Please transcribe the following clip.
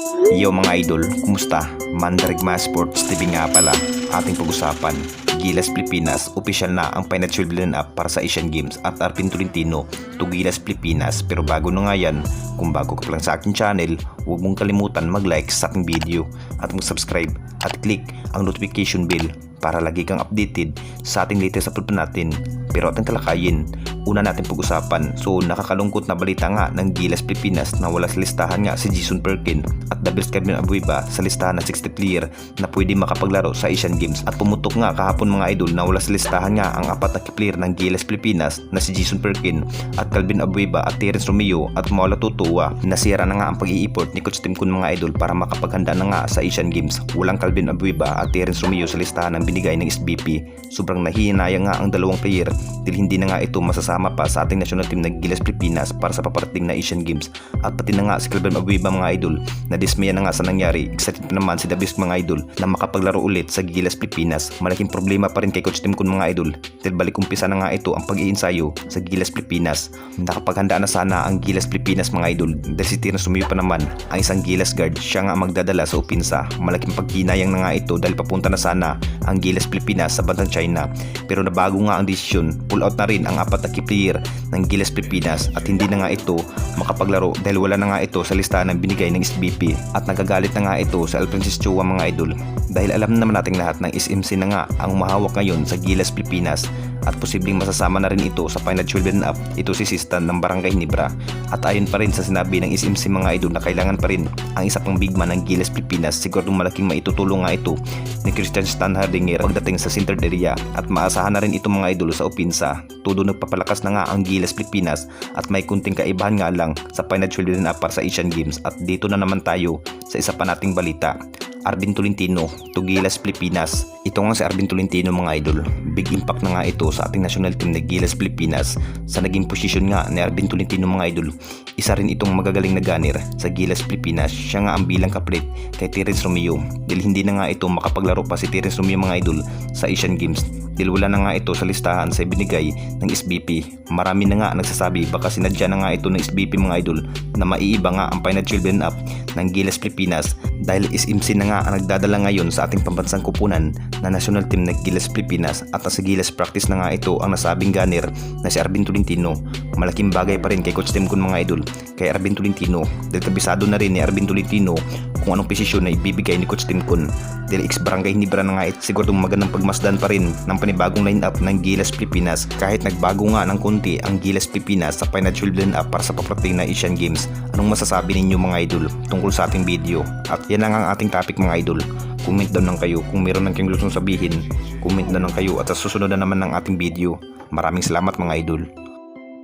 Yo mga idol, kumusta? Mandarigma Sports TV nga pala, ating pag-usapan. Gilas Pilipinas, opisyal na ang financial line-up para sa Asian Games at Arvin Tolentino to Gilas Pilipinas. Pero bago na nga yan, kung bago ka pa lang sa aking channel, huwag mong kalimutan mag-like sa aking video at mag-subscribe at click ang notification bell para lagi kang updated sa ating latest upload natin. Pero ating talakayin, una natin pag-usapan. So nakakalungkot na balita nga ng Gilas Pilipinas na wala sa listahan nga si Jason Perkin at Dabis Kevin Abueva sa listahan ng 60 player na pwede makapaglaro sa Asian Games. At pumutok nga kahapon mga idol na wala sa listahan nga ang apat na player ng Gilas Pilipinas na si Jason Perkin at Calvin Abueva at Terence Romeo at Maula Tutua. Nasira na nga ang pag-i-effort ni Coach Tim Kun mga idol para makapaghanda na nga sa Asian Games. Walang Calvin Abueva at Terence Romeo sa listahan ng binigay ng SBP. Sobrang nahihinayang nga ang dalawang player dahil hindi na nga ito masasama pa sa ating national team ng Gilas Pilipinas para sa paparating na Asian Games. At pati na nga si Calvin Abueva mga idol na dismaya na nga sa nangyari. Excited pa naman si Dabis mga idol na makapaglaro ulit sa Gilas Pilipinas. Malaking problema pa rin kay Coach Tim Kun mga idol dahil balik umpisa na nga ito ang pag-iinsayo sa Gilas Pilipinas. Nakapaghanda na sana ang Gilas Pilipinas mga idol dahil si Terence Romeo pa naman ang isang Gilas guard, siya nga magdadala sa opinsa. Malaking paghinayang na nga ito dahil papunta na sana ang Gilas Pilipinas sa bansang China. Pero nabago nga ang desisyon, pull out na rin ang apat na key player ng Gilas Pilipinas at hindi na nga ito makapaglaro dahil wala na nga ito sa listahan ng binigay ng SBP. At nagagalit na nga ito sa Alfrancis Chua mga idol dahil alam naman nating lahat ng SMC na nga ang mahawak ngayon sa Gilas Pilipinas at posibleng masasama na rin ito sa financial line-up. Ito si Sistan ng Barangay Hinebra. At ayon pa rin sa sinabi ng SMC mga idol na kailangan pa rin ang isa pang big man ng Gilas Pilipinas. Siguradong malaking maitutulong nga ito ni Christian Stan Hardinger pagdating sa center area at maasahan na rin ito mga idol sa opinsa. Todo nagpapalakas na nga ang Gilas Pilipinas at may kunting kaibahan nga lang sa financial line-up para sa Asian Games. At dito na naman tayo sa isa pa nating balita. Arvin Tolentino to Gilas Pilipinas. Ito nga si Arvin Tolentino mga idol. Big impact na nga ito sa ating national team na Gilas Pilipinas. Sa naging posisyon nga ni Arvin Tolentino mga idol, isa rin itong magagaling na gunner sa Gilas Pilipinas. Siya nga ang bilang kapalit kay Terence Romeo dahil hindi na nga ito makapaglaro pa si Terence Romeo mga idol sa Asian Games dahil wala na nga ito sa listahan sa binigay ng SBP. Marami na nga nagsasabi baka sinadya na nga ito ng SBP mga idol na maiiba nga ang financial line-up ng Gilas Pilipinas dahil SMC na nga ang nagdadala ngayon sa ating pambansang kupunan na national team ng Gilas Pilipinas at nasa Gilas practice na nga ito ang nasabing gunner na si Arvin Tolentino. Malaking bagay pa rin kay Coach Tim Kun mga idol kay Arvin Tolentino dahil kabisado na rin ni Arvin Tolentino kung anong posisyon na ibibigay ni Coach Tim Kun dahil ex-Barangay Hinebra na nga ito. Siguradong magandang pagmasdan pa rin ng panibagong line-up ng Gilas Pilipinas kahit nagbago nga ng konti ang Gilas Pilipinas sa financial line-up para sa paparating na Asian Games. Anong masasabi ninyo mga idol tungkol sa ating video? At yan lang ang ating topic mga idol. Comment down lang kayo kung meron lang kayong gustong sabihin. Comment down lang kayo at sa susunod na naman ng ating video. Maraming salamat mga idol.